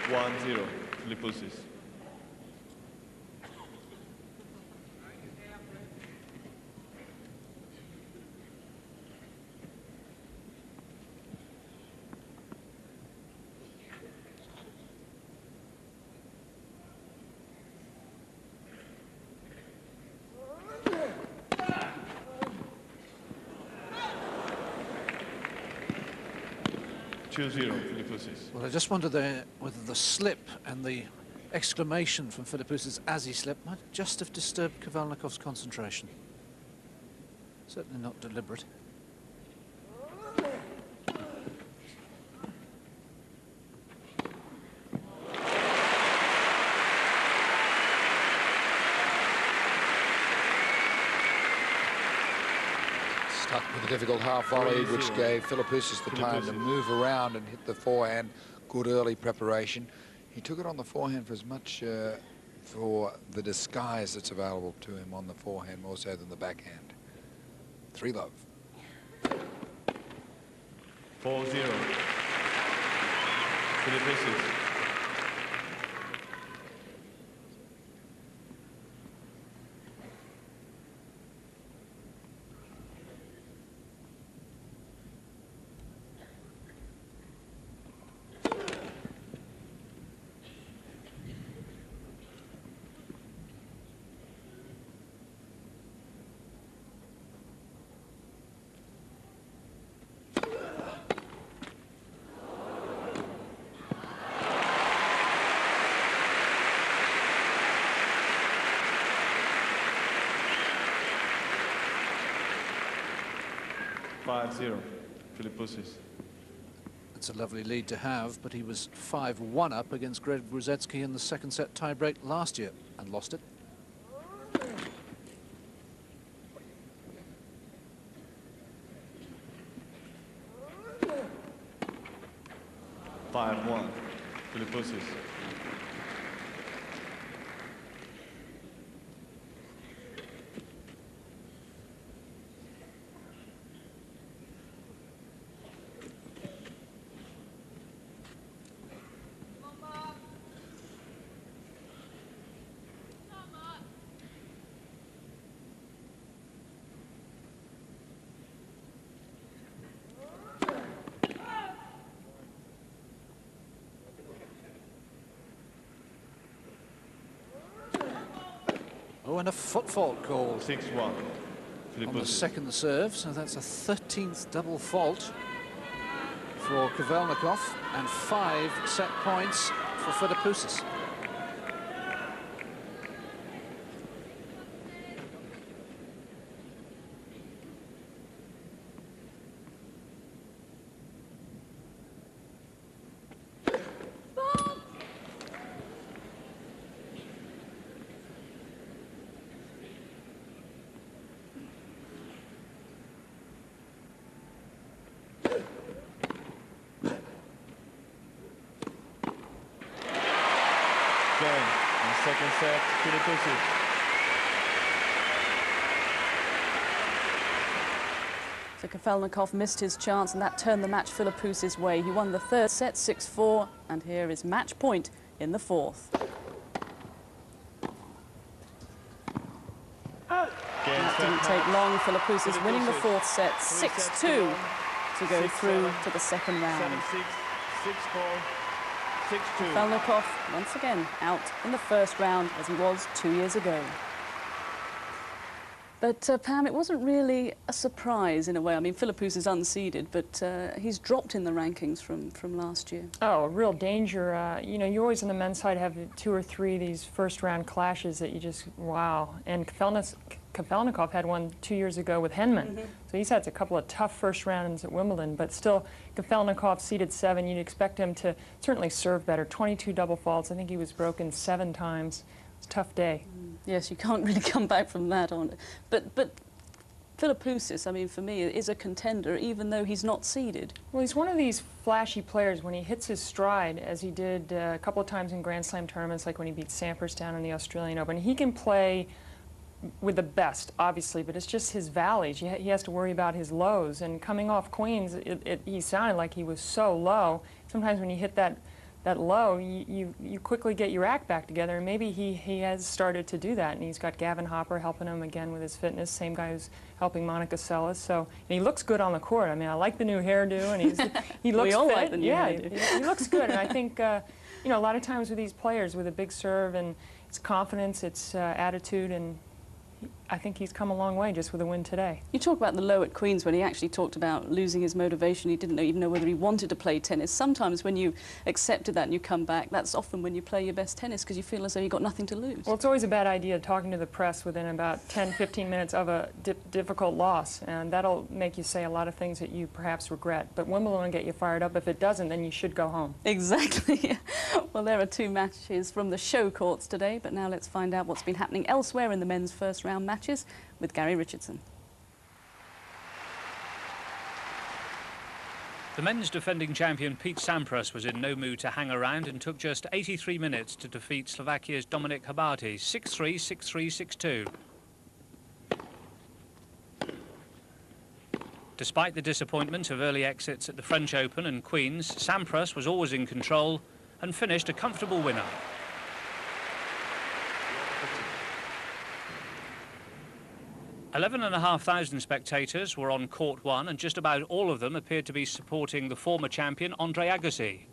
1-0, Philippoussis. Well, I just wondered whether the slip and the exclamation from Philippoussis as he slipped might just have disturbed Kavalnikov's concentration. Certainly not deliberate. Stuck with a difficult half volley, which gave Philippoussis the time to move around and hit the forehand. Good early preparation. He took it on the forehand for as much for the disguise that's available to him on the forehand, more so than the backhand. 3-love. 4-0. Philippoussis. Philippoussis. It's a lovely lead to have, but he was 5-1 up against Greg Brzezinski in the second set tiebreak last year and lost it. Philippoussis. Oh, and a foot fault called 6-1. On the second serve, so that's a 13th double fault for Kavalnikov and 5 set points for Philippoussis. Second set, Philippoussis. So Kavalnikov missed his chance, and that turned the match Philippoussis' way. He won the third set 6-4, and here is match point in the fourth. That didn't take long. Philippoussis winning the fourth set 6-2 to go through to the second round. 7-6, 6-4. Kavalnikov once again out in the first round as he was 2 years ago. But Pam, it wasn't really a surprise in a way. I mean, Philippoussis is unseeded, but he's dropped in the rankings from last year. Oh, a real danger. You know, you always on the men's side have 2 or 3 of these first-round clashes that you just, wow. And Kavalnikov had one 2 years ago with Henman. So he's had a couple of tough first rounds at Wimbledon, but still, Kavalnikov seeded 7. You'd expect him to certainly serve better. 22 double faults. I think he was broken 7 times. It's a tough day. Yes, you can't really come back from that on it. But Philippoussis, I mean, for me, is a contender, even though he's not seeded. Well, he's one of these flashy players when he hits his stride, as he did a couple of times in Grand Slam tournaments, like when he beat Sampras down in the Australian Open. He can play with the best, obviously, but it's just his valleys. He has to worry about his lows. And coming off Queens, he sounded like he was so low. Sometimes when you hit that that low, you quickly get your act back together, and maybe he has started to do that, and he's got Gavin Hopper helping him again with his fitness, same guy who's helping Monica Seles, so, and he looks good on the court. I mean, I like the new hairdo, and he looks we all fit. like the new hairdo. He looks good, and I think, you know, a lot of times with these players with a big serve, and it's confidence, it's attitude, and I think he's come a long way just with a win today. You talk about the low at Queen's when he actually talked about losing his motivation. He didn't even know whether he wanted to play tennis. Sometimes when you accepted that and you come back, that's often when you play your best tennis because you feel as though you've got nothing to lose. Well, it's always a bad idea talking to the press within about 10, 15 minutes of a difficult loss, and that'll make you say a lot of things that you perhaps regret. But Wimbledon will get you fired up. If it doesn't, then you should go home. Exactly. Well, there are 2 matches from the show courts today, but now let's find out what's been happening elsewhere in the men's first round matches with Gary Richardson. The men's defending champion Pete Sampras was in no mood to hang around and took just 83 minutes to defeat Slovakia's Dominik Hrbatý 6-3, 6-3, 6-2. Despite the disappointment of early exits at the French Open and Queen's, Sampras was always in control and finished a comfortable winner. 11,500 spectators were on court 1, and just about all of them appeared to be supporting the former champion Andre Agassi.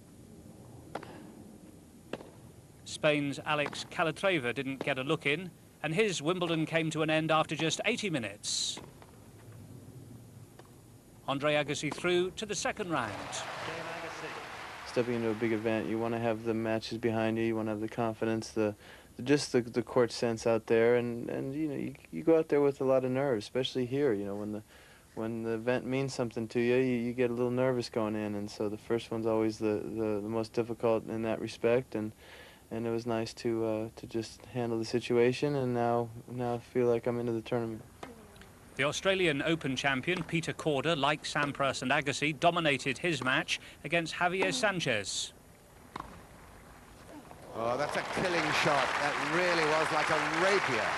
Spain's Alex Calatrava didn't get a look in, and his Wimbledon came to an end after just 80 minutes. Andre Agassi through to the second round. Stepping into a big event, you want to have the matches behind you, you want to have the confidence, just the court sense out there, and you know, you go out there with a lot of nerves, especially here. You know, when the event means something to you, you get a little nervous going in, and so the first one's always the most difficult in that respect, and it was nice to just handle the situation, and now I feel like I'm into the tournament. The Australian Open champion Peter Korda, like Sampras and Agassi, dominated his match against Javier Sanchez. Oh, that's a killing shot. That really was like a rapier.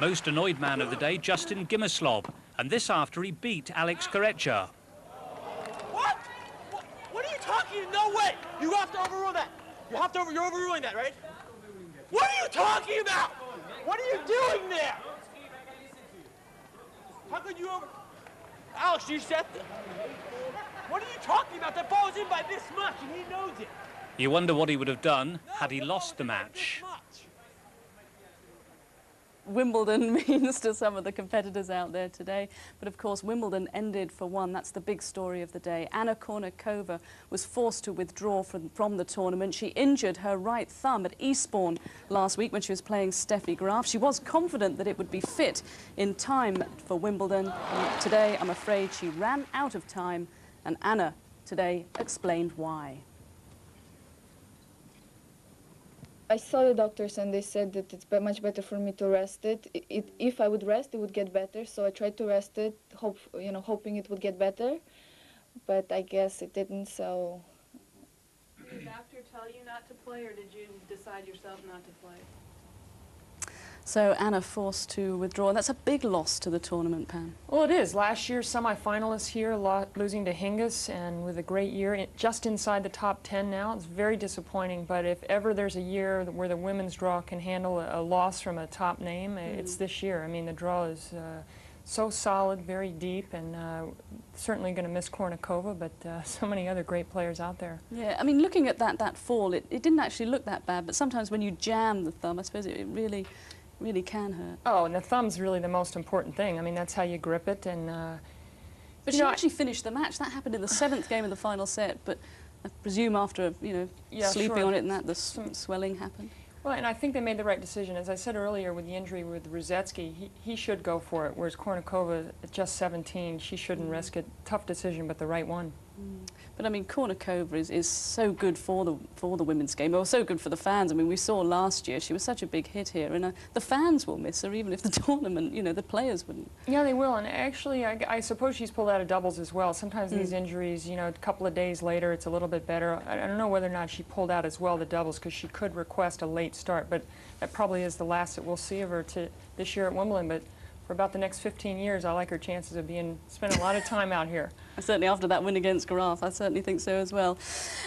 Most annoyed man of the day, Justin Gimeslov, and this after he beat Alex Corretja. What? What are you talking? No way! You have to overrule that. You're overruling that, right? What are you talking about? What are you doing there? How could you over... Alex, you set the... What are you talking about? That ball's in by this much, and he knows it. You wonder what he would have done had he lost the match. Wimbledon means to some of the competitors out there today. But of course, Wimbledon ended for one. That's the big story of the day. Anna Kournikova was forced to withdraw from the tournament. She injured her right thumb at Eastbourne last week when she was playing Steffi Graf. She was confident that it would be fit in time for Wimbledon. And today, I'm afraid she ran out of time, and Anna today explained why. I saw the doctors and they said that it's much better for me to rest it. If I would rest, it would get better. So I tried to rest it, hoping it would get better. But I guess it didn't, so... Did the doctor tell you not to play, or did you decide yourself not to play? So Anna forced to withdraw. That's a big loss to the tournament, Pam. Well, it is. Last year, semi-finalist here, losing to Hingis, and with a great year, just inside the top 10 now. It's very disappointing, but if ever there's a year where the women's draw can handle a loss from a top name, it's this year. I mean, the draw is so solid, very deep, and certainly going to miss Kournikova, but so many other great players out there. Yeah, I mean, looking at that fall, it didn't actually look that bad, but sometimes when you jam the thumb, I suppose it really can hurt. Oh, and the thumb's really the most important thing. I mean, that's how you grip it. And but she actually finished the match. That happened in the 7th game of the final set, but I presume after, sleeping on it and that, the swelling happened. Well, and I think they made the right decision. As I said earlier, with the injury with Ruzetsky, he should go for it, whereas Kournikova, at just 17, she shouldn't risk it. Tough decision, but the right one. But I mean, Kournikova is so good for the women's game, or so good for the fans. I mean, we saw last year she was such a big hit here, and the fans will miss her, even if the tournament, the players wouldn't. Yeah, they will, and actually, I suppose she's pulled out of doubles as well. Sometimes these injuries, a couple of days later, it's a little bit better. I don't know whether or not she pulled out as well the doubles, because she could request a late start, but that probably is the last that we'll see of her this year at Wimbledon. But for about the next 15 years, I like her chances of spending a lot of time out here. Certainly after that win against Graf, I certainly think so as well.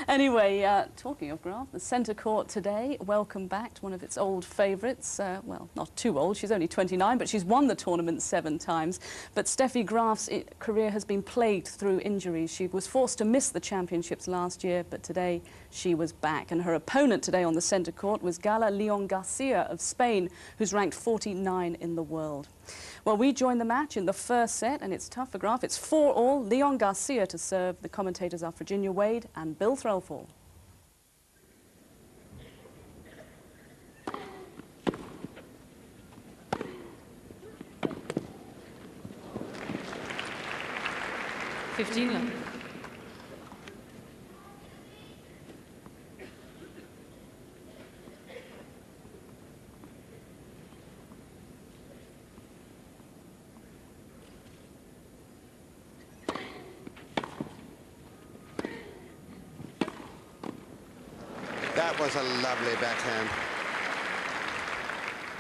Anyway, talking of Graf, the centre court today, welcome back to one of its old favourites. Well, not too old, she's only 29, but she's won the tournament 7 times. But Steffi Graf's career has been plagued through injuries. She was forced to miss the championships last year, but today she was back. And her opponent today on the centre court was Gala León Garcia of Spain, who's ranked 49 in the world. Well, we joined the match in the first set, and it's tough for Graf. It's 4-all, León Garcia to serve. The commentators are Virginia Wade and Bill Threlfall. Fifteen. That was a lovely backhand.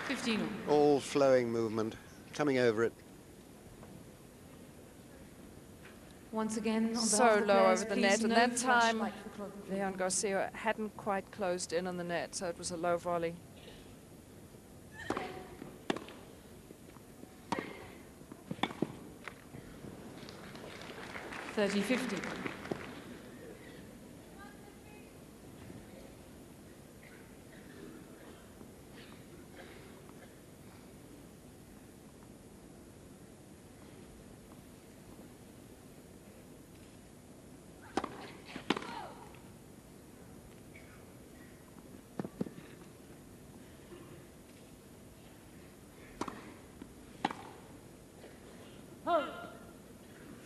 15. All flowing movement, coming over it. Once again, on so behalf of the low players, over the please net, and no that flush time light for clothing. León Garcia hadn't quite closed in on the net, so it was a low volley. $30.50.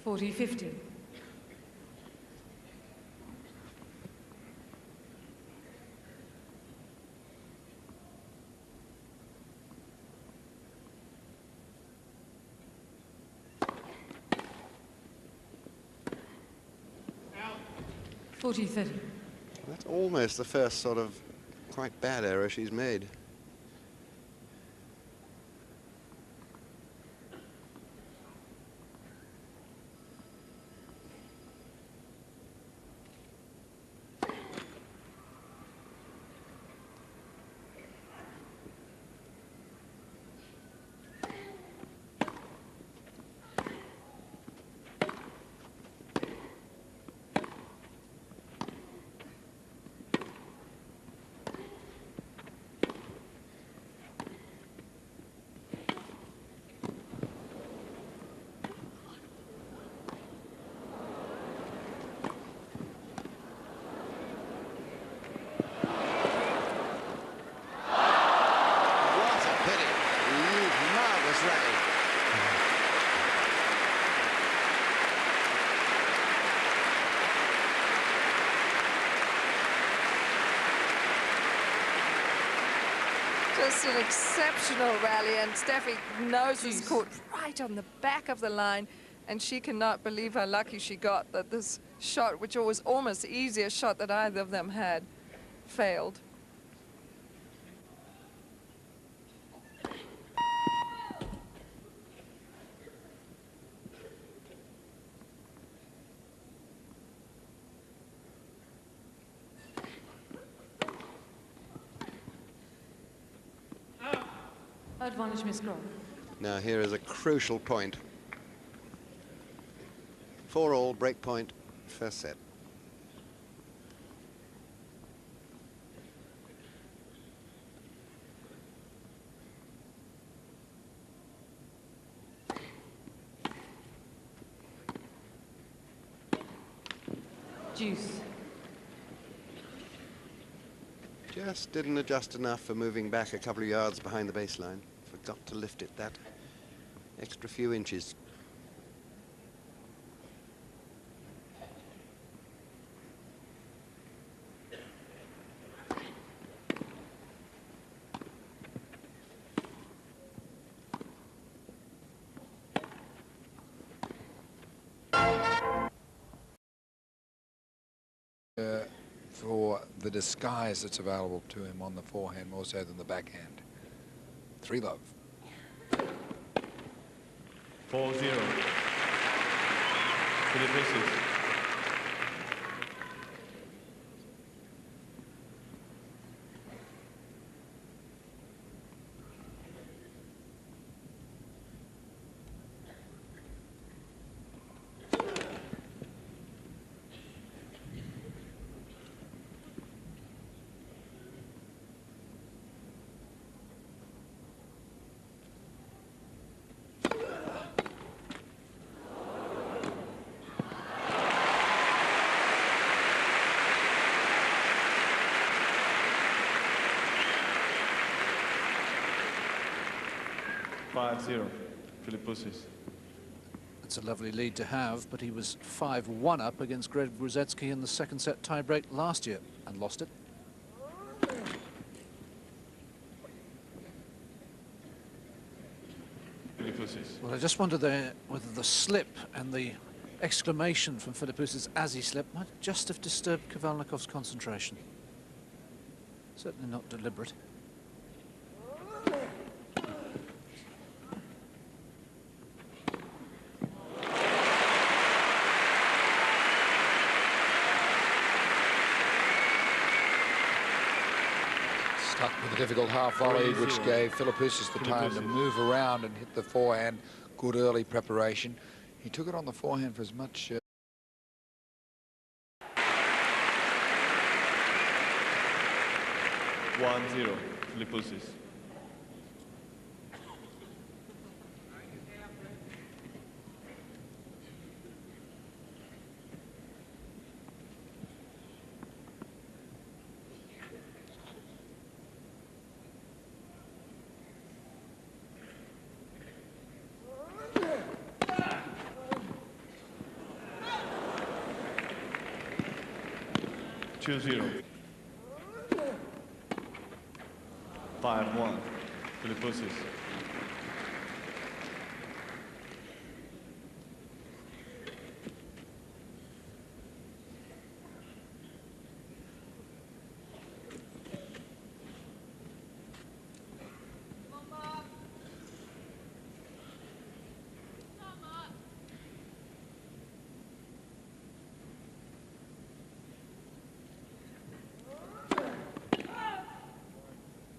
$40.50. $40.30. That's almost the first sort of quite bad error she's made. Just an exceptional rally, and Steffi knows this caught right on the back of the line, and she cannot believe how lucky she got that this shot, which was almost the easiest shot that either of them had, failed. Advantage, Miss Graf. Now here is a crucial point. 4-all, break point, first set. Deuce. Just didn't adjust enough for moving back a couple of yards behind the baseline. Forgot to lift it that extra few inches. For the disguise that's available to him on the forehand more so than the backhand. 3-love. 4-0. Philippussis. Philippussis. It's a lovely lead to have, but he was 5-1 up against Greg Brzezinski in the second set tiebreak last year and lost it. Philippussis. Well, I just wonder whether the slip and the exclamation from Philippussis as he slipped might just have disturbed Kavalnikov's concentration. Certainly not deliberate. Stuck with a difficult half volley, which gave Philippussis the time to move around and hit the forehand. Good early preparation. He took it on the forehand for as much... 1-0. Philippussis. Two 0. 5-1. Philippussis.